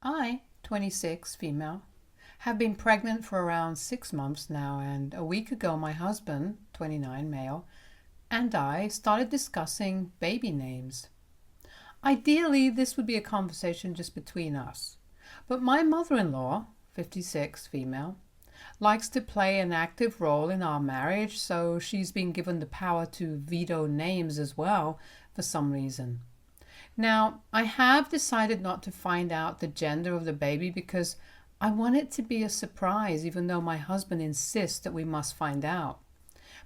I, 26, female, have been pregnant for around 6 months now, and a week ago my husband, 29, male, and I started discussing baby names. Ideally, this would be a conversation just between us, but my mother-in-law, 56, female, likes to play an active role in our marriage, so she's been given the power to veto names as well for some reason. Now, I have decided not to find out the gender of the baby because I want it to be a surprise, even though my husband insists that we must find out.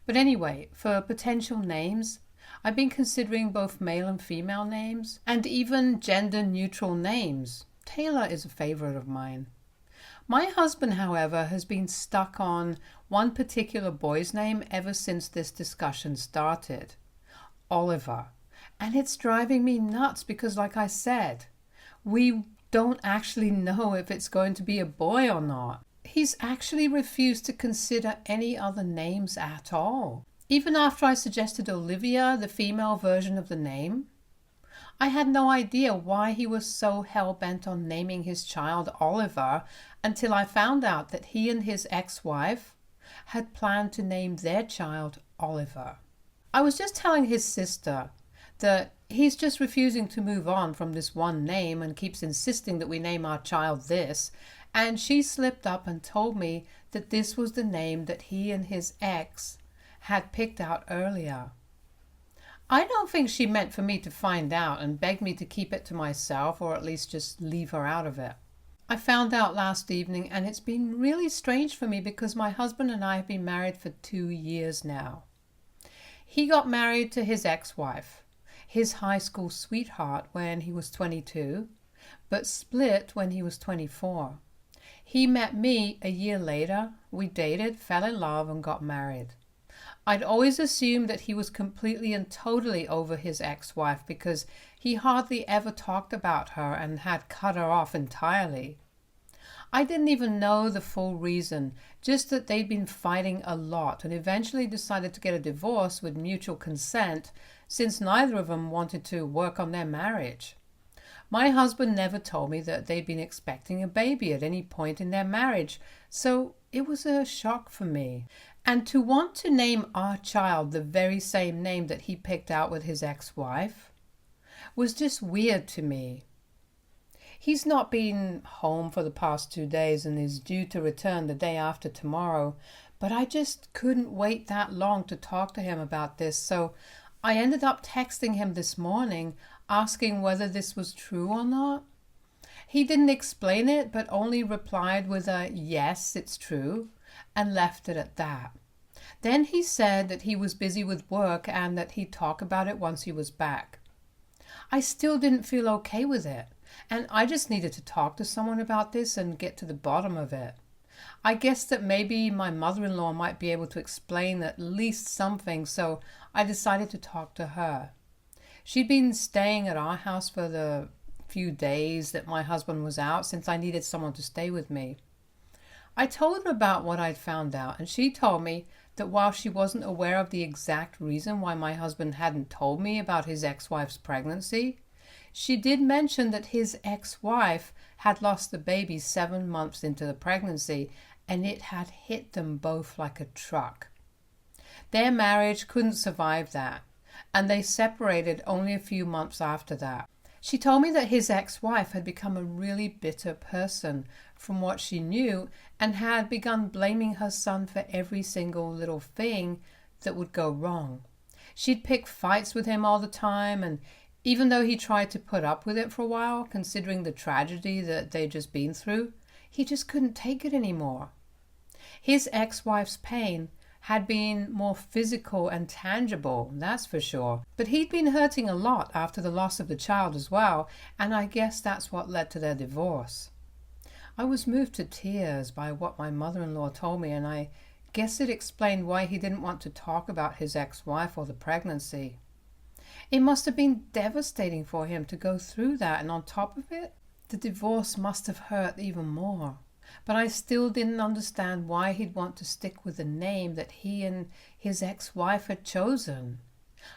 But anyway, for potential names, I've been considering both male and female names, and even gender-neutral names. Taylor is a favorite of mine. My husband, however, has been stuck on one particular boy's name ever since this discussion started. Oliver. And it's driving me nuts because, like I said, we don't actually know if it's going to be a boy or not. He's actually refused to consider any other names at all. Even after I suggested Olivia, the female version of the name, I had no idea why he was so hell-bent on naming his child Oliver until I found out that he and his ex-wife had planned to name their child Oliver. I was just telling his sister that he's just refusing to move on from this one name and keeps insisting that we name our child this, and she slipped up and told me that this was the name that he and his ex had picked out earlier. I don't think she meant for me to find out and begged me to keep it to myself, or at least just leave her out of it. I found out last evening, and it's been really strange for me because my husband and I have been married for 2 years now. He got married to his ex-wife, his high school sweetheart, when he was 22, but split when he was 24. He met me a year later, we dated, fell in love, and got married. I'd always assumed that he was completely and totally over his ex-wife because he hardly ever talked about her and had cut her off entirely. I didn't even know the full reason, just that they'd been fighting a lot and eventually decided to get a divorce with mutual consent since neither of them wanted to work on their marriage. My husband never told me that they'd been expecting a baby at any point in their marriage, so it was a shock for me. And to want to name our child the very same name that he picked out with his ex-wife was just weird to me. He's not been home for the past 2 days and is due to return the day after tomorrow, but I just couldn't wait that long to talk to him about this, so I ended up texting him this morning asking whether this was true or not. He didn't explain it, but only replied with a "yes, it's true," and left it at that. Then he said that he was busy with work and that he'd talk about it once he was back. I still didn't feel okay with it, and I just needed to talk to someone about this and get to the bottom of it. I guess that maybe my mother-in-law might be able to explain at least something, so I decided to talk to her. She'd been staying at our house for the few days that my husband was out since I needed someone to stay with me. I told her about what I'd found out, and she told me that while she wasn't aware of the exact reason why my husband hadn't told me about his ex-wife's pregnancy, she did mention that his ex-wife had lost the baby 7 months into the pregnancy, and it had hit them both like a truck. Their marriage couldn't survive that, and they separated only a few months after that. She told me that his ex-wife had become a really bitter person from what she knew and had begun blaming her son for every single little thing that would go wrong. She'd pick fights with him all the time, and even though he tried to put up with it for a while, considering the tragedy that they'd just been through, he just couldn't take it anymore. His ex-wife's pain had been more physical and tangible, that's for sure. But he'd been hurting a lot after the loss of the child as well, and I guess that's what led to their divorce. I was moved to tears by what my mother-in-law told me, and I guess it explained why he didn't want to talk about his ex-wife or the pregnancy. It must have been devastating for him to go through that, and on top of it, the divorce must have hurt even more. But I still didn't understand why he'd want to stick with the name that he and his ex-wife had chosen.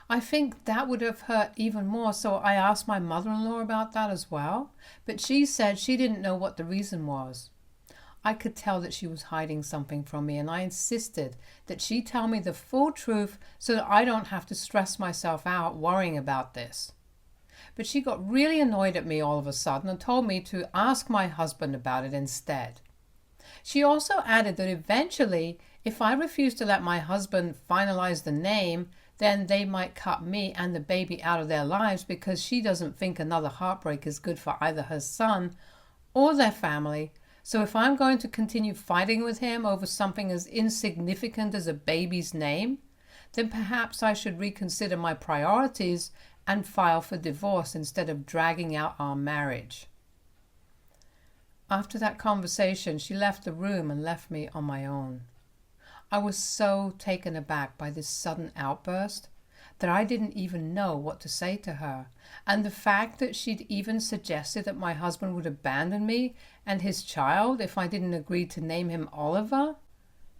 I think that would have hurt even more, so I asked my mother-in-law about that as well, but she said she didn't know what the reason was. I could tell that she was hiding something from me, and I insisted that she tell me the full truth so that I don't have to stress myself out worrying about this. But she got really annoyed at me all of a sudden and told me to ask my husband about it instead. She also added that eventually, if I refused to let my husband finalize the name, then they might cut me and the baby out of their lives because she doesn't think another heartbreak is good for either her son or their family. So if I'm going to continue fighting with him over something as insignificant as a baby's name, then perhaps I should reconsider my priorities and file for divorce instead of dragging out our marriage. After that conversation, she left the room and left me on my own. I was so taken aback by this sudden outburst that I didn't even know what to say to her. And the fact that she'd even suggested that my husband would abandon me and his child if I didn't agree to name him Oliver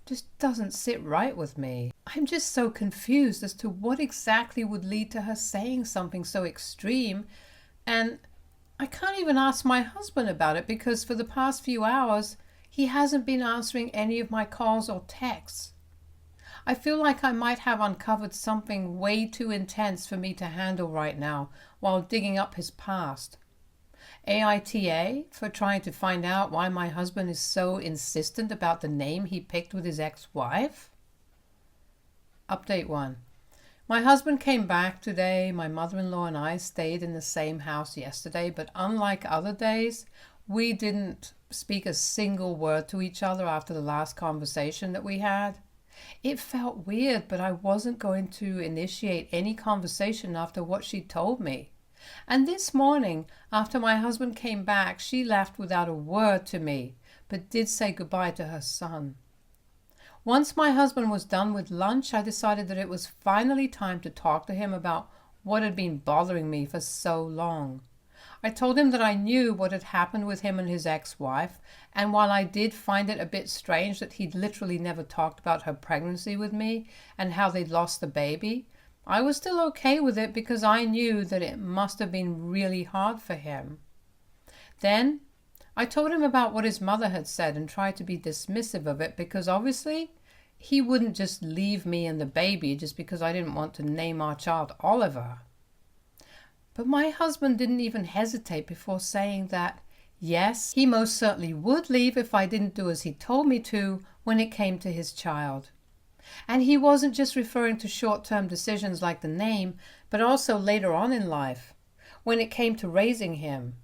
just doesn't sit right with me. I'm just so confused as to what exactly would lead to her saying something so extreme, and I can't even ask my husband about it because for the past few hours he hasn't been answering any of my calls or texts. I feel like I might have uncovered something way too intense for me to handle right now while digging up his past. AITA for trying to find out why my husband is so insistent about the name he picked with his ex-wife? Update 1. My husband came back today. My mother-in-law and I stayed in the same house yesterday, but unlike other days, we didn't speak a single word to each other after the last conversation that we had. It felt weird, but I wasn't going to initiate any conversation after what she told me. And this morning, after my husband came back, she left without a word to me, but did say goodbye to her son. Once my husband was done with lunch, I decided that it was finally time to talk to him about what had been bothering me for so long. I told him that I knew what had happened with him and his ex-wife, and while I did find it a bit strange that he'd literally never talked about her pregnancy with me and how they'd lost the baby, I was still okay with it because I knew that it must have been really hard for him. Then I told him about what his mother had said and tried to be dismissive of it because obviously he wouldn't just leave me and the baby just because I didn't want to name our child Oliver. But my husband didn't even hesitate before saying that, yes, he most certainly would leave if I didn't do as he told me to when it came to his child. And he wasn't just referring to short-term decisions like the name, but also later on in life, when it came to raising him,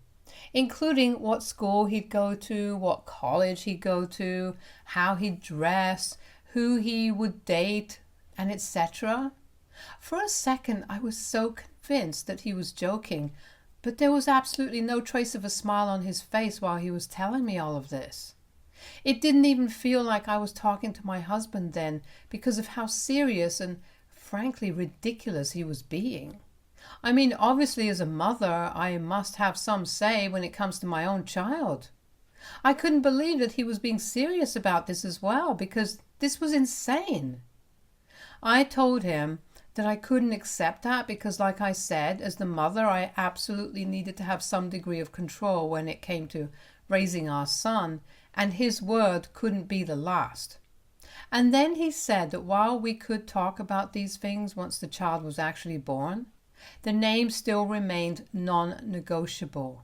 including what school he'd go to, what college he'd go to, how he'd dress, who he would date, and etc. For a second, I was so convinced that he was joking, but there was absolutely no trace of a smile on his face while he was telling me all of this. It didn't even feel like I was talking to my husband then because of how serious and frankly ridiculous he was being. I mean, obviously as a mother, I must have some say when it comes to my own child. I couldn't believe that he was being serious about this as well because this was insane. I told him that I couldn't accept that because, like I said, as the mother, I absolutely needed to have some degree of control when it came to raising our son, and his word couldn't be the last. And then he said that while we could talk about these things once the child was actually born, the name still remained non-negotiable.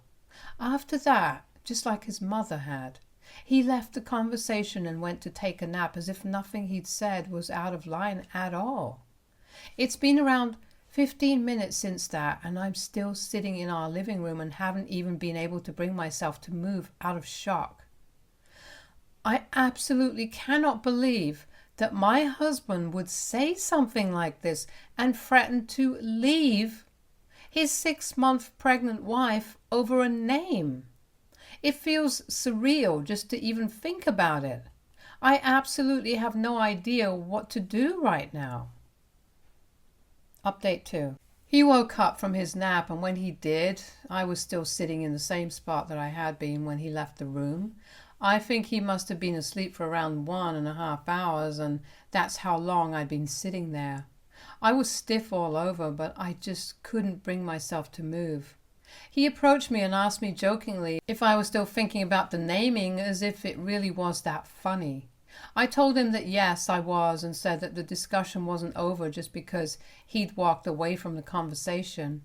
After that, just like his mother had, he left the conversation and went to take a nap as if nothing he'd said was out of line at all. It's been around 15 minutes since that, and I'm still sitting in our living room and haven't even been able to bring myself to move out of shock. I absolutely cannot believe that my husband would say something like this and threaten to leave his 6-month pregnant wife over a name. It feels surreal just to even think about it. I absolutely have no idea what to do right now. Update 2. He woke up from his nap, and when he did, I was still sitting in the same spot that I had been when he left the room. I think he must have been asleep for around 1.5 hours, and that's how long I'd been sitting there. I was stiff all over, but I just couldn't bring myself to move. He approached me and asked me jokingly if I was still thinking about the naming, as if it really was that funny. I told him that yes, I was, and said that the discussion wasn't over just because he'd walked away from the conversation.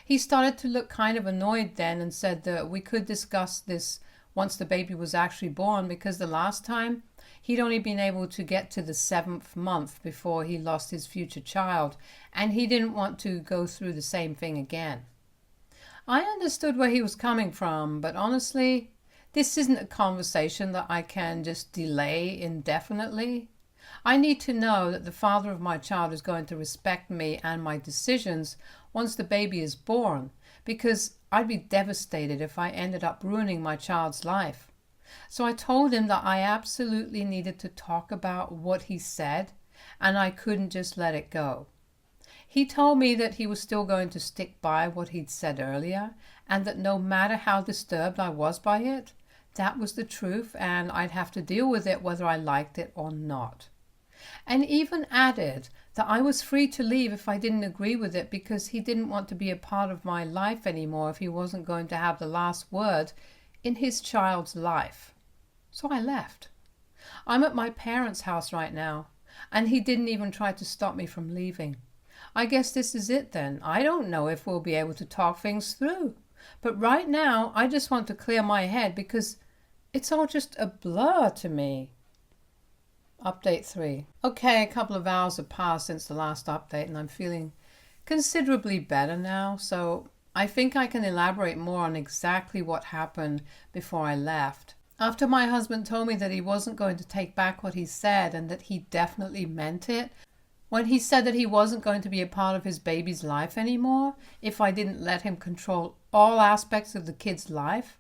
He started to look kind of annoyed then and said that we could discuss this once the baby was actually born, because the last time he'd only been able to get to the 7th month before he lost his future child, and he didn't want to go through the same thing again. I understood where he was coming from, but honestly, this isn't a conversation that I can just delay indefinitely. I need to know that the father of my child is going to respect me and my decisions once the baby is born, because I'd be devastated if I ended up ruining my child's life. So I told him that I absolutely needed to talk about what he said, and I couldn't just let it go. He told me that he was still going to stick by what he'd said earlier, and that no matter how disturbed I was by it, that was the truth, and I'd have to deal with it whether I liked it or not. And even added that I was free to leave if I didn't agree with it, because he didn't want to be a part of my life anymore if he wasn't going to have the last word in his child's life. So I left. I'm at my parents' house right now, and he didn't even try to stop me from leaving. I guess this is it then. I don't know if we'll be able to talk things through. But right now, I just want to clear my head because it's all just a blur to me. Update 3. Okay, a couple of hours have passed since the last update and I'm feeling considerably better now, so I think I can elaborate more on exactly what happened before I left. After my husband told me that he wasn't going to take back what he said and that he definitely meant it, when he said that he wasn't going to be a part of his baby's life anymore if I didn't let him control all aspects of the kid's life,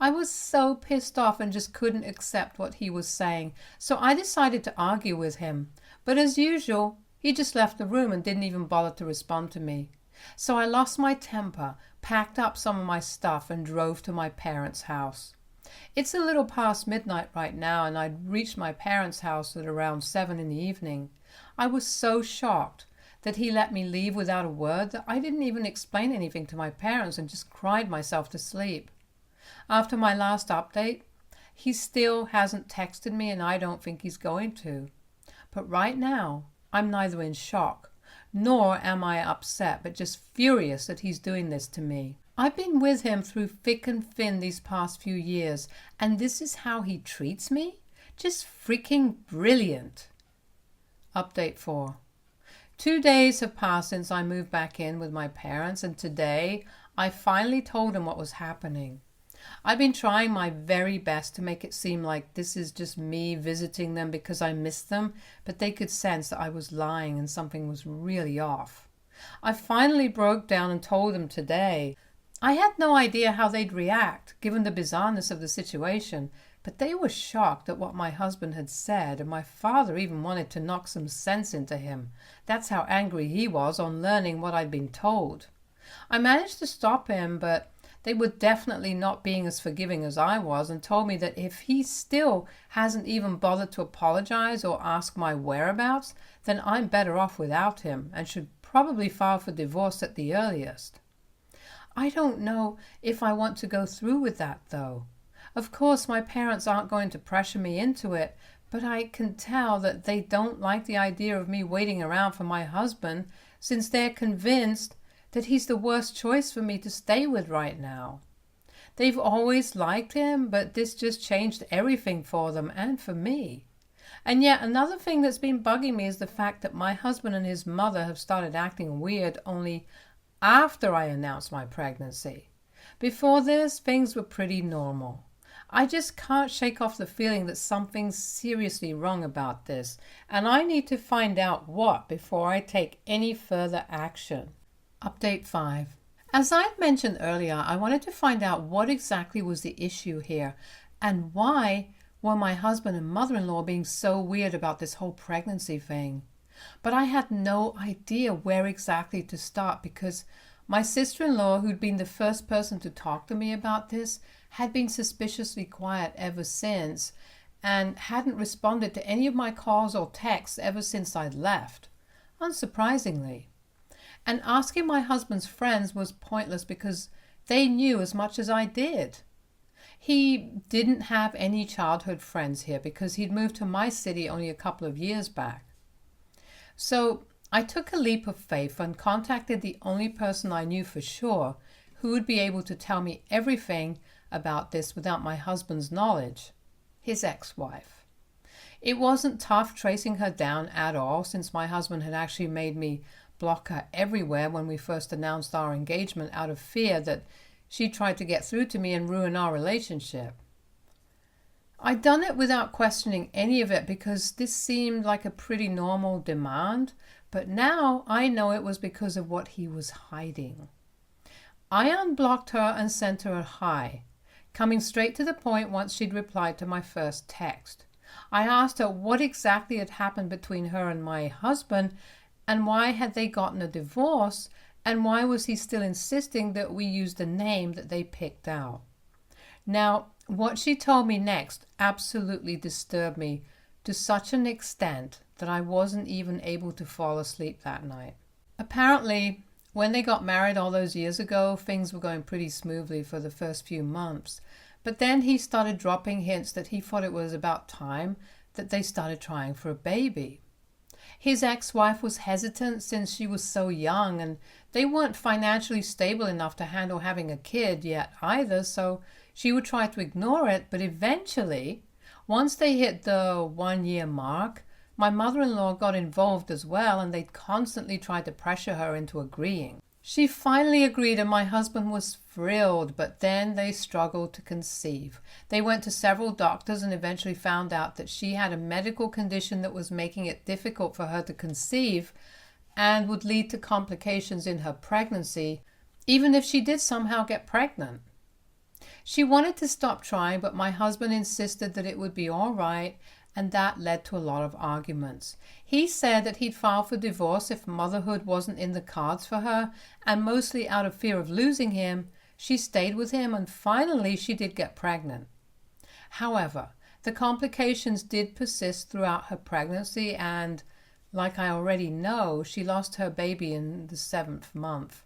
I was so pissed off and just couldn't accept what he was saying, so I decided to argue with him. But as usual, he just left the room and didn't even bother to respond to me. So I lost my temper, packed up some of my stuff and drove to my parents' house. It's a little past midnight right now, and I'd reached my parents' house at around 7 in the evening. I was so shocked that he let me leave without a word that I didn't even explain anything to my parents and just cried myself to sleep. After my last update, he still hasn't texted me, and I don't think he's going to. But right now, I'm neither in shock, nor am I upset, but just furious that he's doing this to me. I've been with him through thick and thin these past few years, and this is how he treats me? Just freaking brilliant. Update 4. 2 days have passed since I moved back in with my parents, and today I finally told them what was happening. I've been trying my very best to make it seem like this is just me visiting them because I missed them, but they could sense that I was lying and something was really off. I finally broke down and told them today. I had no idea how they'd react, given the bizarreness of the situation, but they were shocked at what my husband had said, and my father even wanted to knock some sense into him. That's how angry he was on learning what I'd been told. I managed to stop him, but they were definitely not being as forgiving as I was, and told me that if he still hasn't even bothered to apologize or ask my whereabouts, then I'm better off without him and should probably file for divorce at the earliest. I don't know if I want to go through with that, though. Of course, my parents aren't going to pressure me into it, but I can tell that they don't like the idea of me waiting around for my husband, since they're convinced that he's the worst choice for me to stay with right now. They've always liked him, but this just changed everything for them and for me. And yet another thing that's been bugging me is the fact that my husband and his mother have started acting weird only after I announced my pregnancy. Before this, things were pretty normal. I just can't shake off the feeling that something's seriously wrong about this, and I need to find out what before I take any further action. Update 5. As I mentioned earlier, I wanted to find out what exactly was the issue here, and why were my husband and mother-in-law being so weird about this whole pregnancy thing. But I had no idea where exactly to start, because my sister-in-law, who'd been the first person to talk to me about this, had been suspiciously quiet ever since and hadn't responded to any of my calls or texts ever since I'd left. unsurprisingly. And asking my husband's friends was pointless because they knew as much as I did. He didn't have any childhood friends here because he'd moved to my city only a couple of years back. So I took a leap of faith and contacted the only person I knew for sure who would be able to tell me everything about this without my husband's knowledge, his ex-wife. It wasn't tough tracing her down at all, since my husband had actually made me block her everywhere when we first announced our engagement out of fear that she tried to get through to me and ruin our relationship. I'd done it without questioning any of it because this seemed like a pretty normal demand, but now I know it was because of what he was hiding. I unblocked her and sent her a hi, coming straight to the point once she'd replied to my first text. I asked her what exactly had happened between her and my husband, and why had they gotten a divorce, and why was he still insisting that we use the name that they picked out. Now, what she told me next absolutely disturbed me to such an extent that I wasn't even able to fall asleep that night. Apparently, when they got married all those years ago, things were going pretty smoothly for the first few months. But then he started dropping hints that he thought it was about time that they started trying for a baby. His ex-wife was hesitant since she was so young, and they weren't financially stable enough to handle having a kid yet either, so she would try to ignore it. But eventually, once they hit the 1-year mark, my mother-in-law got involved as well, and they constantly tried to pressure her into agreeing. She finally agreed and my husband was thrilled, but then they struggled to conceive. They went to several doctors and eventually found out that she had a medical condition that was making it difficult for her to conceive and would lead to complications in her pregnancy, even if she did somehow get pregnant. She wanted to stop trying, but my husband insisted that it would be all right, and that led to a lot of arguments. He said that he'd file for divorce if motherhood wasn't in the cards for her, and mostly out of fear of losing him, she stayed with him, and finally she did get pregnant. However, the complications did persist throughout her pregnancy, and, like I already know, she lost her baby in the 7th month.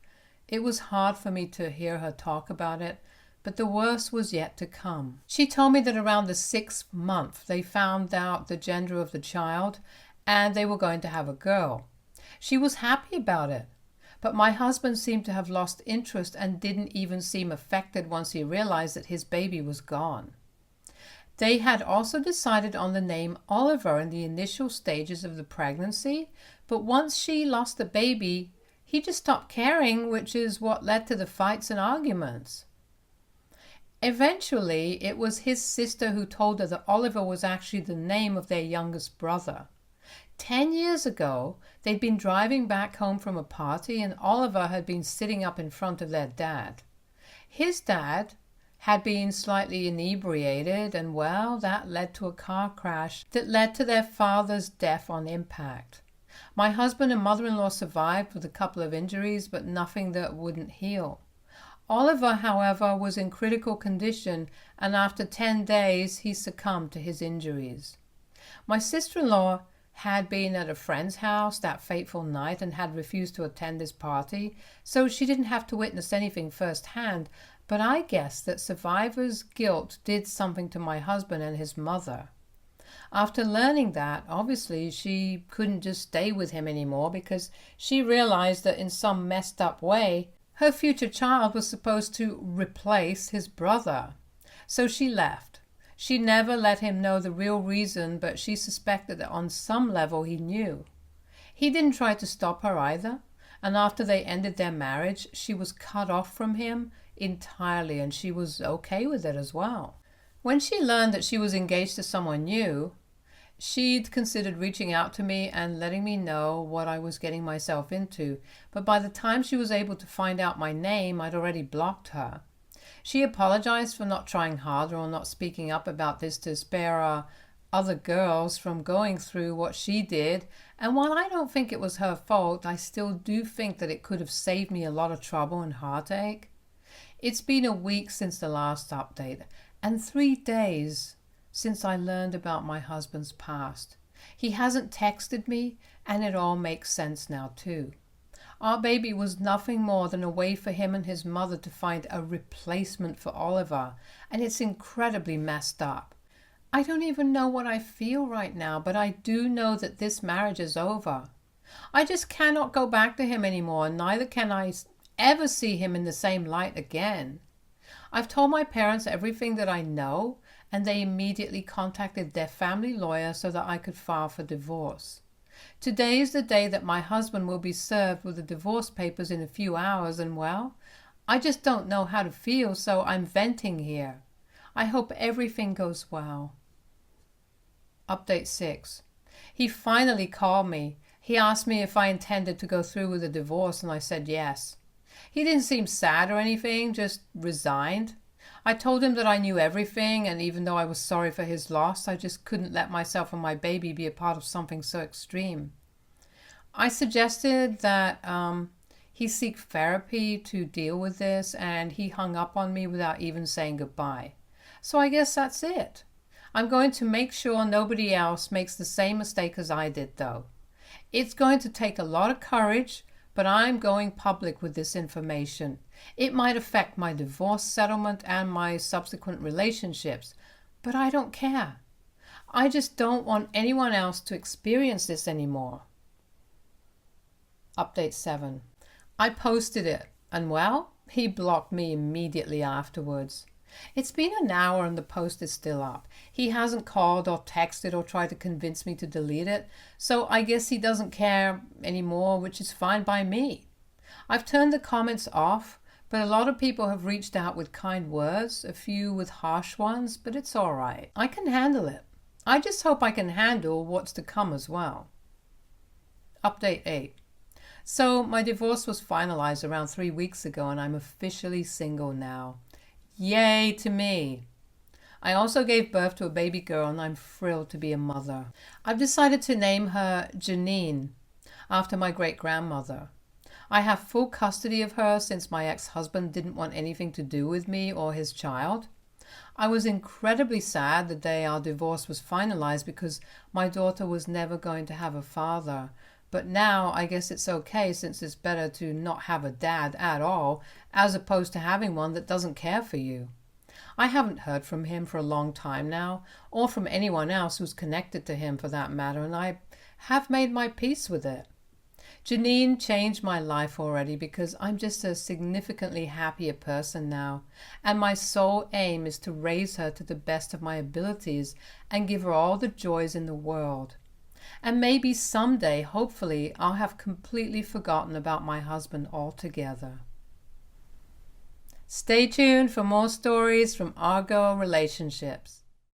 It was hard for me to hear her talk about it, but the worst was yet to come. She told me that around the 6th month they found out the gender of the child and they were going to have a girl. She was happy about it, but my husband seemed to have lost interest and didn't even seem affected once he realized that his baby was gone. They had also decided on the name Oliver in the initial stages of the pregnancy, but once she lost the baby, he just stopped caring, which is what led to the fights and arguments. Eventually, it was his sister who told her that Oliver was actually the name of their youngest brother. 10 years ago, they'd been driving back home from a party and Oliver had been sitting up in front of their dad. His dad had been slightly inebriated and, well, that led to a car crash that led to their father's death on impact. My husband and mother-in-law survived with a couple of injuries, but nothing that wouldn't heal. Oliver, however, was in critical condition, and after 10 days he succumbed to his injuries. My sister-in-law had been at a friend's house that fateful night and had refused to attend this party, so she didn't have to witness anything firsthand, but I guess that survivor's guilt did something to my husband and his mother. After learning that, obviously she couldn't just stay with him anymore because she realized that in some messed up way, her future child was supposed to replace his brother. So she left. She never let him know the real reason, but she suspected that on some level he knew. He didn't try to stop her either, and after they ended their marriage, she was cut off from him entirely, and she was okay with it as well. When she learned that she was engaged to someone new, she'd considered reaching out to me and letting me know what I was getting myself into, but by the time she was able to find out my name, I'd already blocked her. She apologized for not trying harder or not speaking up about this to spare other girls from going through what she did, and while I don't think it was her fault, I still do think that it could have saved me a lot of trouble and heartache. It's been a week since the last update, and 3 days since I learned about my husband's past. He hasn't texted me, And it all makes sense now too. Our baby was nothing more than a way for him and his mother to find a replacement for Oliver, and it's incredibly messed up. I don't even know what I feel right now, but I do know that this marriage is over. I just cannot go back to him anymore, and neither can I ever see him in the same light again. I've told my parents everything that I know, and they immediately contacted their family lawyer so that I could file for divorce. Today is the day that my husband will be served with the divorce papers in a few hours, and well, I just don't know how to feel, so I'm venting here. I hope everything goes well. Update 6. He finally called me. He asked me if I intended to go through with the divorce, and I said yes. He didn't seem sad or anything, just resigned. I told him that I knew everything, and even though I was sorry for his loss, I just couldn't let myself and my baby be a part of something so extreme. I suggested that he seek therapy to deal with this, and he hung up on me without even saying goodbye. So I guess that's it. I'm going to make sure nobody else makes the same mistake as I did, though. It's going to take a lot of courage, but I'm going public with this information. It might affect my divorce settlement and my subsequent relationships, but I don't care. I just don't want anyone else to experience this anymore. Update 7. I posted it, and well, he blocked me immediately afterwards. It's been an hour and the post is still up. He hasn't called or texted or tried to convince me to delete it, so I guess he doesn't care anymore, which is fine by me. I've turned the comments off, but a lot of people have reached out with kind words, a few with harsh ones, but it's all right. I can handle it. I just hope I can handle what's to come as well. Update 8. So my divorce was finalized around 3 weeks ago, and I'm officially single now. Yay to me! I also gave birth to a baby girl, and I'm thrilled to be a mother. I've decided to name her Janine, after my great-grandmother. I have full custody of her since my ex-husband didn't want anything to do with me or his child. I was incredibly sad the day our divorce was finalized because my daughter was never going to have a father. But now I guess it's okay, since it's better to not have a dad at all as opposed to having one that doesn't care for you. I haven't heard from him for a long time now, or from anyone else who's connected to him for that matter, and I have made my peace with it. Janine changed my life already because I'm just a significantly happier person now, and my sole aim is to raise her to the best of my abilities and give her all the joys in the world. And maybe someday, hopefully, I'll have completely forgotten about my husband altogether. Stay tuned for more stories from our girl relationships.